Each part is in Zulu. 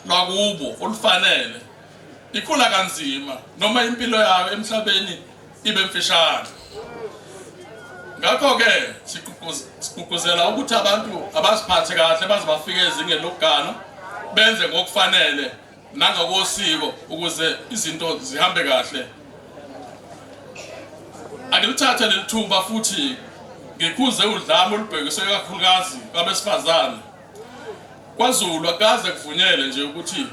lwakubo olufanele ikhula kanzima noma impilo yayo emhlabeni ibe mfishane. Ngakho ke siqhubuzela ukuthi abantu abasiphathe kahle baze bafike ezingeni lokugana benze ngokufanele nangakosiko ukuze izinto zihambe kahle. Angilithathe lelithuba futhi ngikhuze udlame olubhekiswe kakhulukazi kwabesifazane. KwaZulu akaze kuvunyelwe nje ukuthi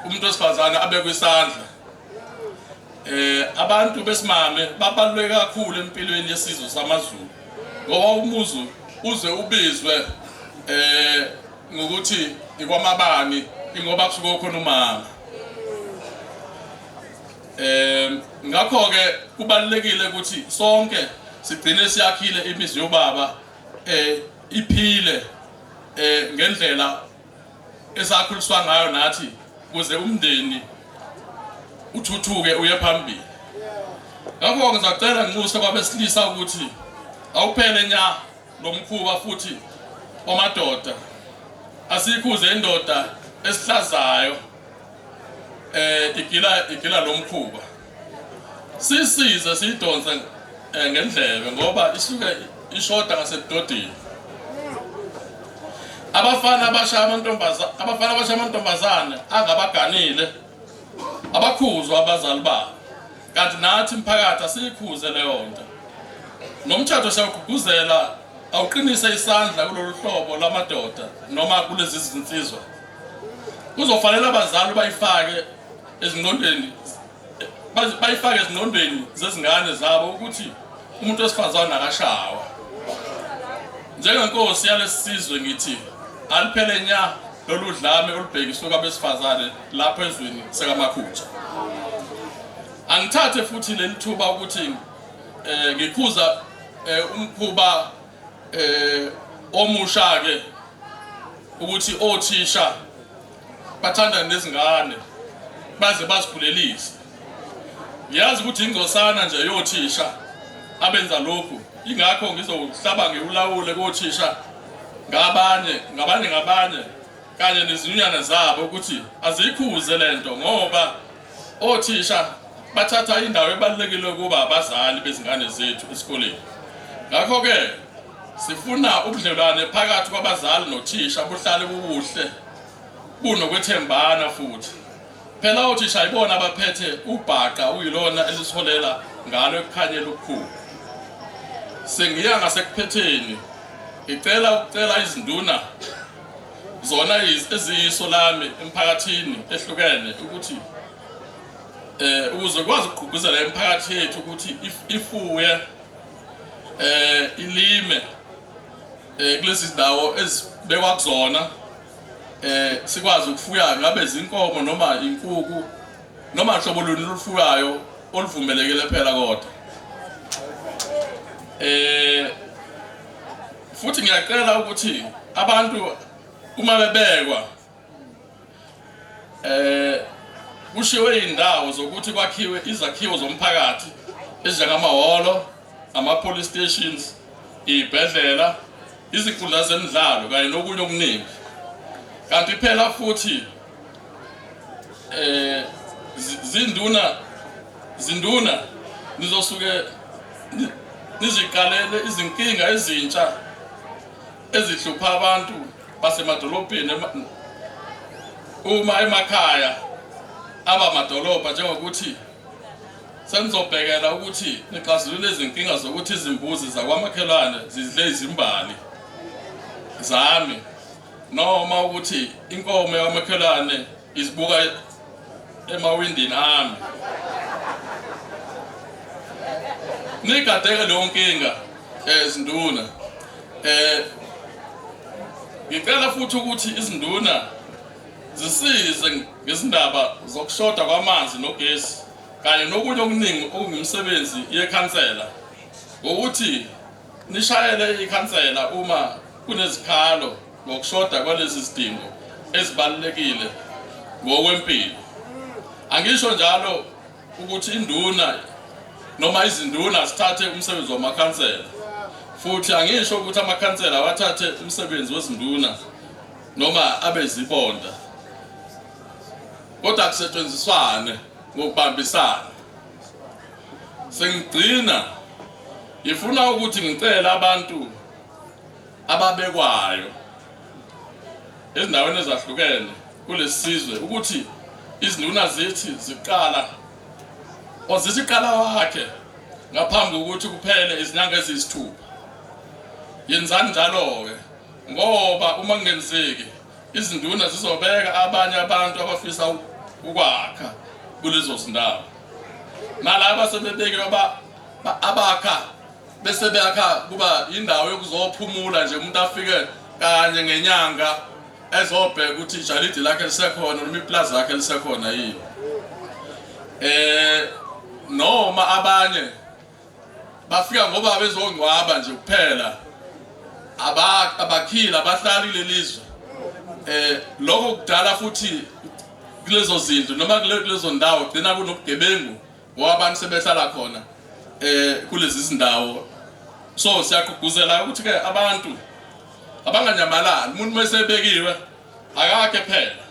umuntu wesifazane abe kwisandla. Abantu besimame babaluleke kakhulu empilweni yesizwe samaZulu. Ngoba umuzi uze ubizwe ngokuthi ikwamabani ingoba kusuke khona umama. Ngakho ke kubalulekile ukuthi sonke sigcine siyakhile imizi yobaba iphile ngendlela esakhuliswa ngayo nathi ukuze umndeni uthuthuke uye phambili. Ngakho ngizacela nginxuse kwabesilisa ukuthi awuphele nya lomkhuba futhi omadoda asikhuze indoda esihlazayo igila lomkhuba. Sisize sidonse ngendlebe ngoba isuke ishoda ngasedodeni. Abafana abasha amantombazane angabaganile abakhuzwa abazali babo. Kanti nathi imphakathi asikhuze leyo nto. Nomthetho siyaguguzela awuqinise isandla kulolu hlobo lamadoda noma kulezi izinsizwa. Kuzofanele abazali bayifake ezingqondweni zezingane zabo ukuthi umuntu wesifazane akashawa. Njengenkosi yalesizwe ngithi aliphele nya lolu dlame olubhekiswe kwabesifazane lapha ezweni sekaMakhutha. Angithathe futhi lelithuba ukuthi ngikhuza umkhuba omusha ke ukuthi othisha bathanda nezingane baze bazikhulelise. Ngiyazi ukuthi ingcosana nje yothisha abenza lokhu. Ingakho ngizohlaba ngiulawule kothisha ngabanye kanye nezinyana zabo ukuthi azikhuze lento ngoba othisha bathatha indawo ebalulekile kuba abazali bezingane zethu esikoleni. Ngakho ke sifuna ubudlelwane phakathi kwabazali nothisha buhlale bubuhle bunokwethembana futhi. Phela othisha ibona abaphethe ubhaqa uyilona elisiholela ngalo ekukhanyela okukhulu. Sengiya ngasekuphetheni ngicela izinduna zona eziyiso lami emphakathini ehlukene ukuthi ukuze kwazi ukugqugquzela emphakathi yethu ukuthi ifuye ilime kulezi zindawo ezibekwa kuzona sikwazi ukufuya ngabe zinkomo noma inkukhu noma hlobo luni olufuyayo oluvumelekile phela kodwa. Futhi ngiyacela ukuthi abantu uma bebekwa kushiwe indawo zokuthi kwakhiwe izakhiwo zomphakathi ezinjengamahholo, ama-police stations, izibhedlela, izinkundla zemidlalo kanye nokunye okuningi. Kanti phela futhi zinduna nizosuke niziqalele izinkinga ezintsha ezihlupha abantu basemadolobheni uma emakhaya abamadolobha njengokuthi senizobhekela ukuthi nixazulule izinkinga zokuthi izimbuzi zakwamakhelwane zidle izimbali zami noma ukuthi inkomo yamakhelwane izibuka emawindini ami. Nikadeke leyo nkinga izinduna. Ngicela futhi ukuthi izinduna zisize ngezindaba zokushoda kwamanzi nogesi kanye nokunye okuningi okungumsebenzi yekhansela ukuthi nishayele ikhansela uma kunezikhalo ngokushoda kwalezi zidingo ezibalulekile ngokwempilo. Angisho njalo ukuthi induna noma izinduna sithathe umsebenzi wamakhansela. Futhi angisho ukuthi amakhansela wathathe umsebenzi wezinduna noma abeziponda. kodwa kusetshenziswane ngokubambisana. Sengigcina ngifuna ukuthi ngicela abantu ababekwayo ezindaweni ezahlukene kulesizwe ukuthi izinduna zithi ziqala ozisiqala wakhe ngaphambi kokuthi kuphele izinyanga eziyisithupha. Yenzani njalo ke ngoba uma kungenzeki izinduna zizobeka abanye abantu abafisa ukwakha kulezo zindawo. Nalabo sebebeke abakha bese beyakha kuba indawo yokuzophumula nje umuntu afike kanye ngenyanga ezobheka ukuthi ijalidi lakhe lisekhona noma iplaza lakhe lisekhona yini. Noma abanye bafika ngoba bezongcwaba nje kuphela abakhila abahlali lelizwe. Lokho kudala futhi kulezo zindlu noma kulezo ndawo gcina kunobugebengu ngoba abantu sebehlala khona kulezi zindawo. So siyagqugquzela ukuthi ke abantu abanganyamalali umuntu mesebekiwe akakhe phela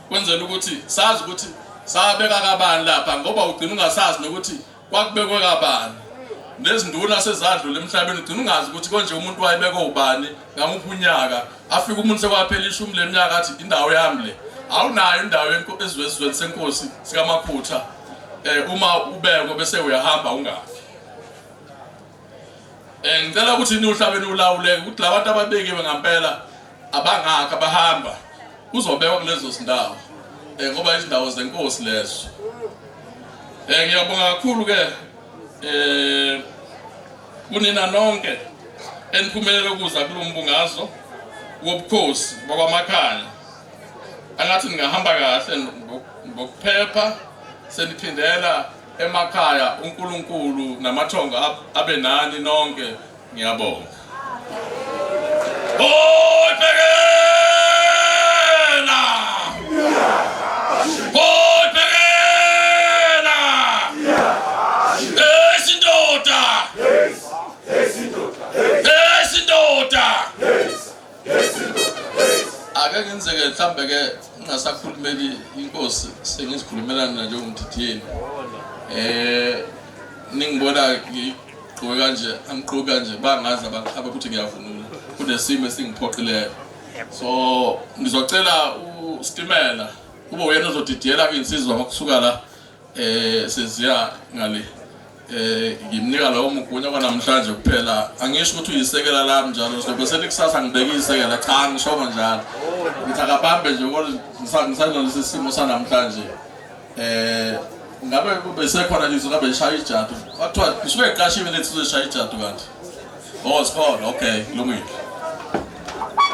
kwenzela ukuthi sazi ukuthi sabeka kabani lapha ngoba ugcina ungasazi nokuthi kwakubekwe kabani. Nezinduna sezadlule emhlabeni ugcina ungazi ukuthi konje umuntu wayebekwe ubani ngamuphi unyaka afika umuntu sekwaphela ishumi leminyaka athi indawo yami le awunayo indawo ezweni senkosi sikaMakhutha. Uma ubekwe bese uyahamba ungafi. Ngicela ukuthi uhlabeni ulawuleke ukuthi labantu ababekiwe ngempela abangakho abahamba uzobekwa kulezo zindawo ngoba izindawo zenkosi lezo. Ngiyabonga kakhulu ke kunina nonke eniphumelele ukuza kulo mbungazo wobukhosi bakwaMakhanya. Angathi ningahamba kahle ngokuphepha seniphindela emakhaya. uNkulunkulu namathongo abe nani nonke. Ngiyabonga. Ake ngenzeke mhlambe ke ngingasakhulumeli inkosi sengizikhulumelana nje umthithini. Ningibona ngigqoke kanje angigqoka kanje bangazi abakuthi ngiyavunula kunesimo esingiphoqileyo. So ngizocela uStimela kube uyena ozodidiyela Izinsizwa makusuka la seziya ngale. Ngimnika lawo mugunya kwanamhlanje kuphela. Angisho ukuthi uyisekela lami njalo sobe selikusasa ngibeka isekela cha ngisho njalo. Ngithi akabambe nje ngisanalesi simo sanamhlanje. Ngabe kube sekhona lizo ngabe lishaya ijadu. Kwathiwa kusuke eqashiwe lethi uzoshaya ijadu kanti. Oh sikhona okay kulungile.